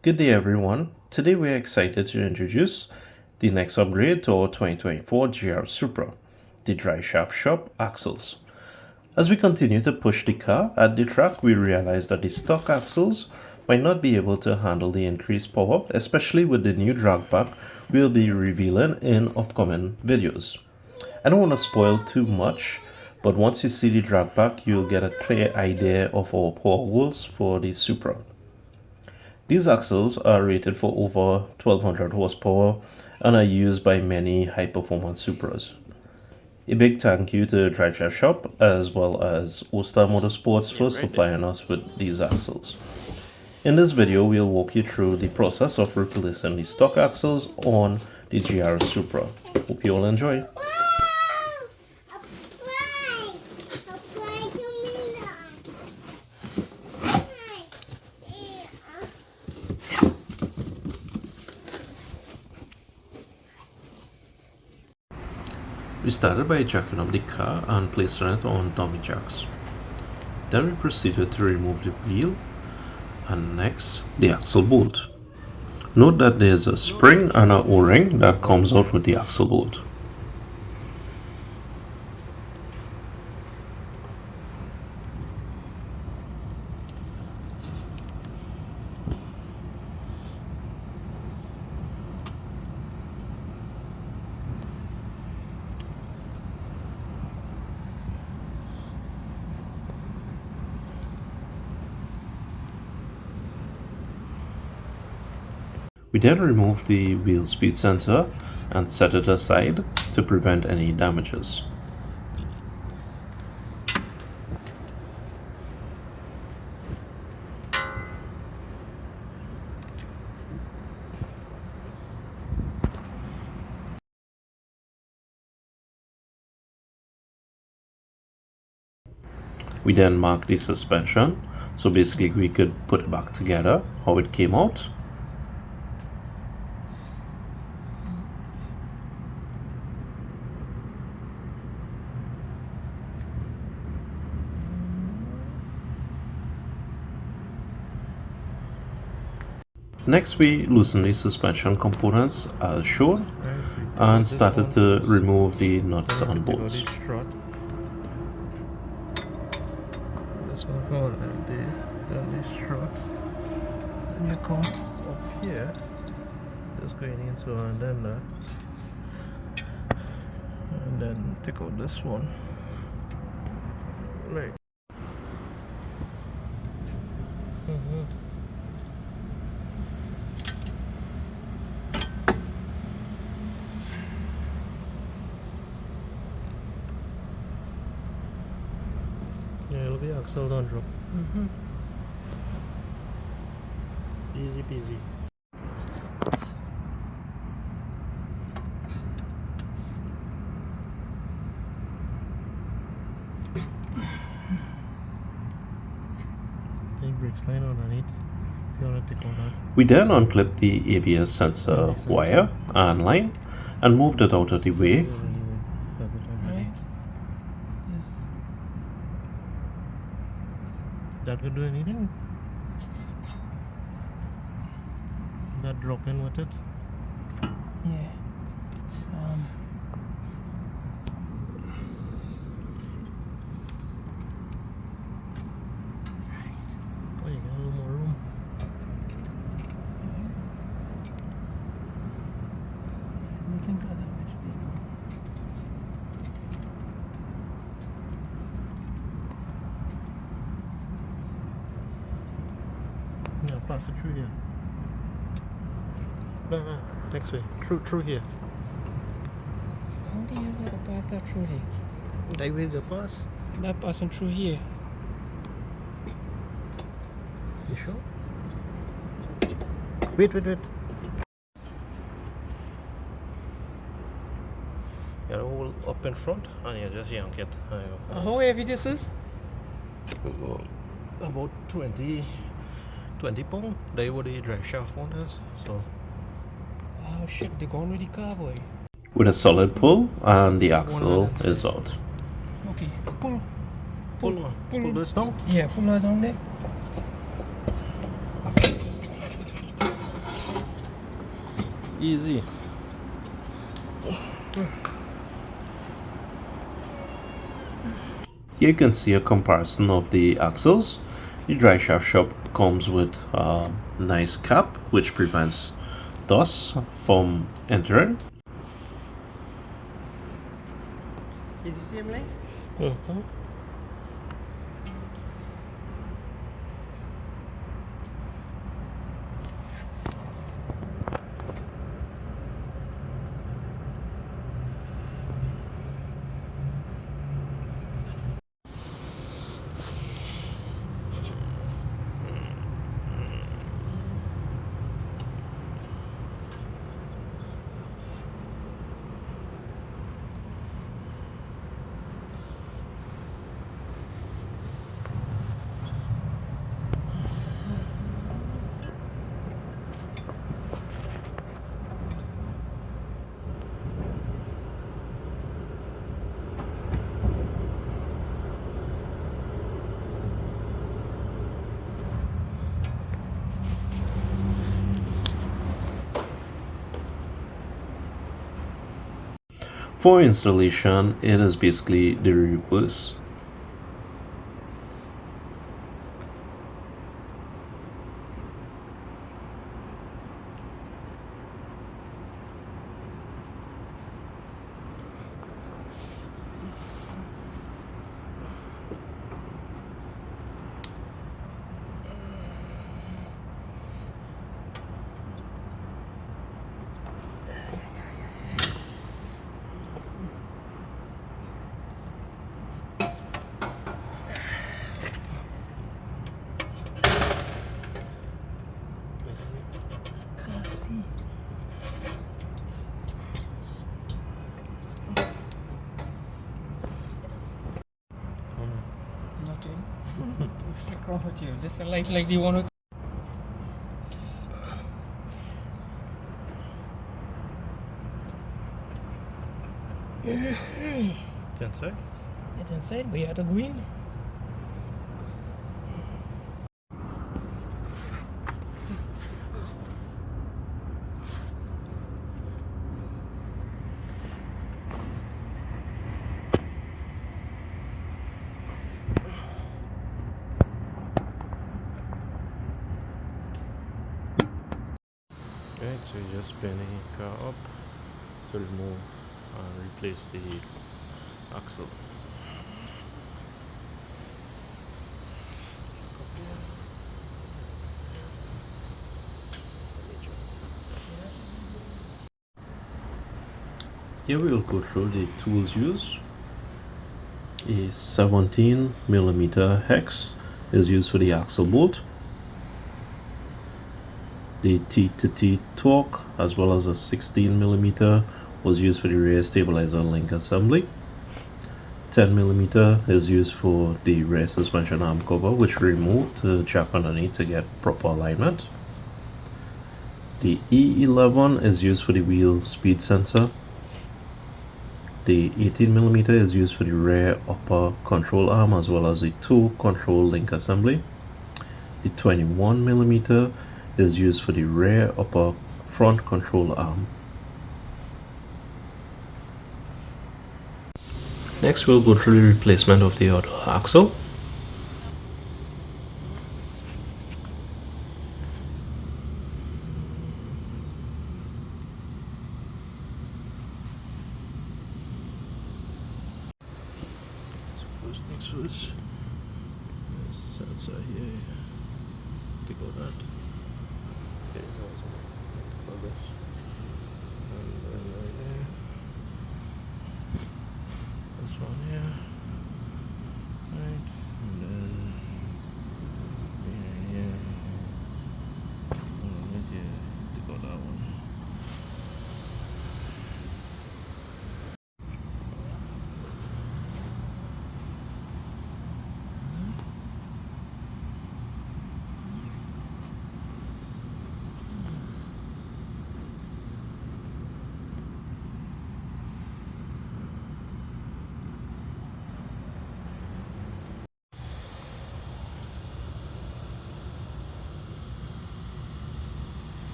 Good day everyone. Today we're excited to introduce the next upgrade to our 2024 GR Supra, the Driveshaft Shop axles. As we continue to push the car at the track, we realize that the stock axles might not be able to handle the increased power, especially with the new drag pack we'll be revealing in upcoming videos. I don't want to spoil too much, but once you see the drag pack, you'll get a clear idea of our power goals for the Supra. These axles are rated for over 1200 horsepower and are used by many high-performance Supras. A big thank you to Driveshaft Shop as well as All-Star Motorsports for supplying us with these axles. In this video, we'll walk you through the process of replacing the stock axles on the GR Supra. Hope you all enjoy. We started by jacking up the car and placing it on dummy jacks. Then we proceeded to remove the wheel and next the axle bolt. Note that there's a spring and an O-ring that comes out with the axle bolt. We then removed the wheel speed sensor and set it aside to prevent any damages. We then marked the suspension, so basically we could put it back together, how it came out. Next, we loosened the suspension components as shown and started to remove the nuts and bolts. This one go right there, then this strut, and you come up here, just going in so and then that, and then take out this one, right. Yeah, it'll be axle don't drop. Easy peasy. Take brakes line underneath. You wanna take all that? We then unclipped the ABS sensor wire and line and moved it out of the way. Yes. That will do anything? That drop in with it? Yeah. Oh, you got a little more room. Nothing got damaged, Yeah, pass it through here. No, next way. Through here. How do you let it pass that through here? That way the pass. That passing through here. You sure? Wait. You gotta hold up in front and you just yank it. How heavy this is? About 20 pounds. That's what the drive shaft one is. So Oh shit, they're going with the car, boy. With a solid pull and the axle is out. Okay, pull. pull this down. Yeah, pull that down there. Easy. Here you can see a comparison of the axles. The Driveshaft Shop comes with a nice cap which prevents dust from entering. Is the same length? Mm-hmm. For installation, it is basically the reverse. Nothing. What's wrong with you? Just a light like you want to. It's inside. It's inside, but you have to go in. Right, so you just spin the car up to remove and replace the axle. Here we will go through the tools used. A 17mm hex is used for the axle bolt. The T-to-T torque as well as a 16mm was used for the rear stabilizer link assembly. 10mm is used for the rear suspension arm cover, which we removed the jack underneath to get proper alignment. The E11 is used for the wheel speed sensor. The 18mm is used for the rear upper control arm as well as the toe control link assembly. The 21mm is used for the rear upper front control arm. Next we'll go through the replacement of the other axle. First things first. Sensor here. Take out that. Okay, so take out this. And then right there. This one here. Right. And then here. And right here. Take out that one.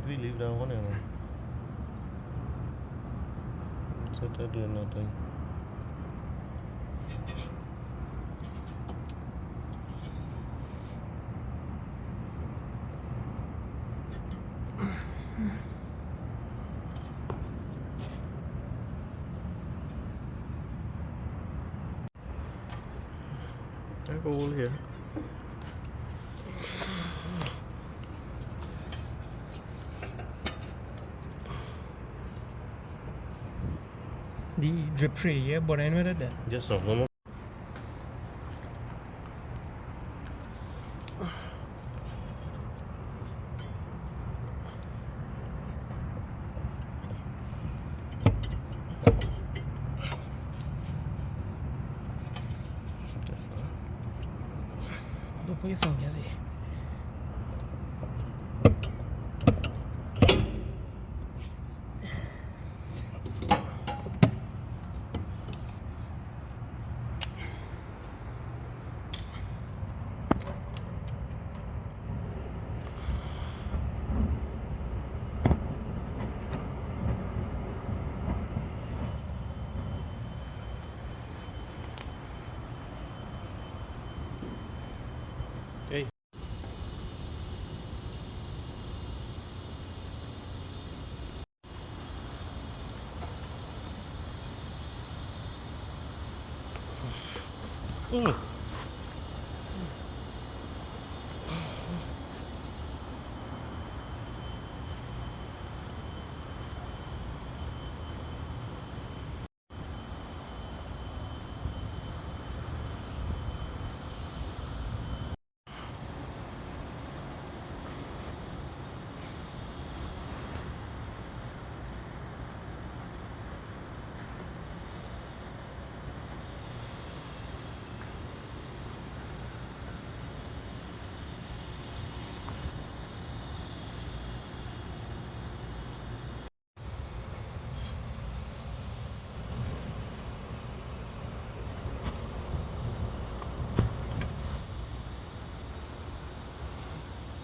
We leave that one in. What's that doing nothing? I have a hole here. The drip tray, yeah, but I know that. Just some more. Don't put your finger there. Hey.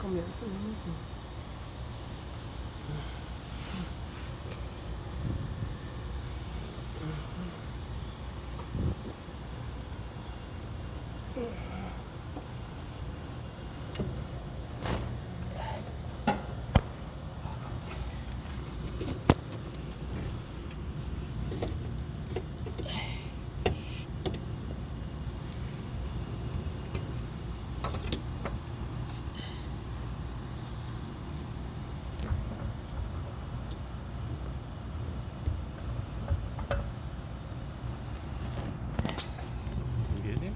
Come here. Get him?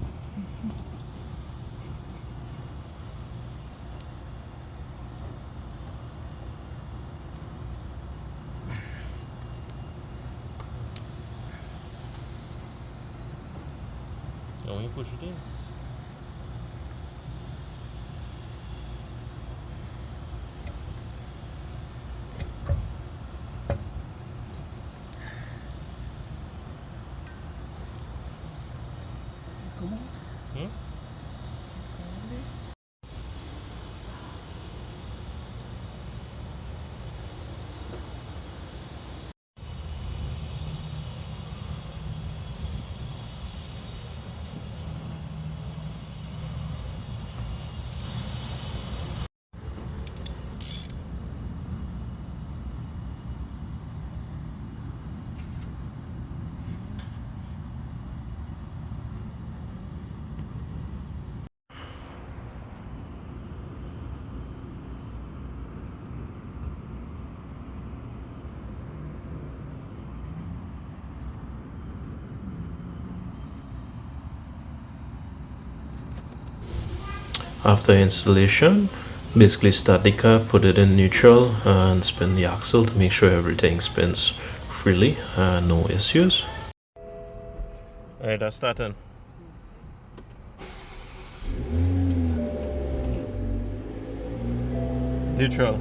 Oh, you push it in. Come on. Hmm? After installation, basically start the car, put it in neutral and spin the axle to make sure everything spins freely and no issues. Alright, that's starting. Neutral.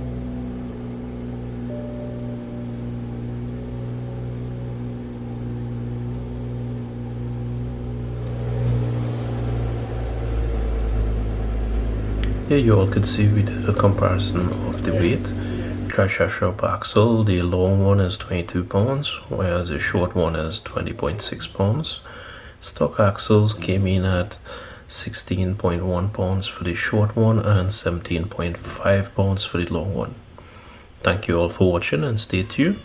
Here you all can see we did a comparison of the weight. Driveshaft Shop axle, the long one is 22 pounds, whereas the short one is 20.6 pounds. Stock axles came in at 16.1 pounds for the short one and 17.5 pounds for the long one. Thank you all for watching and stay tuned.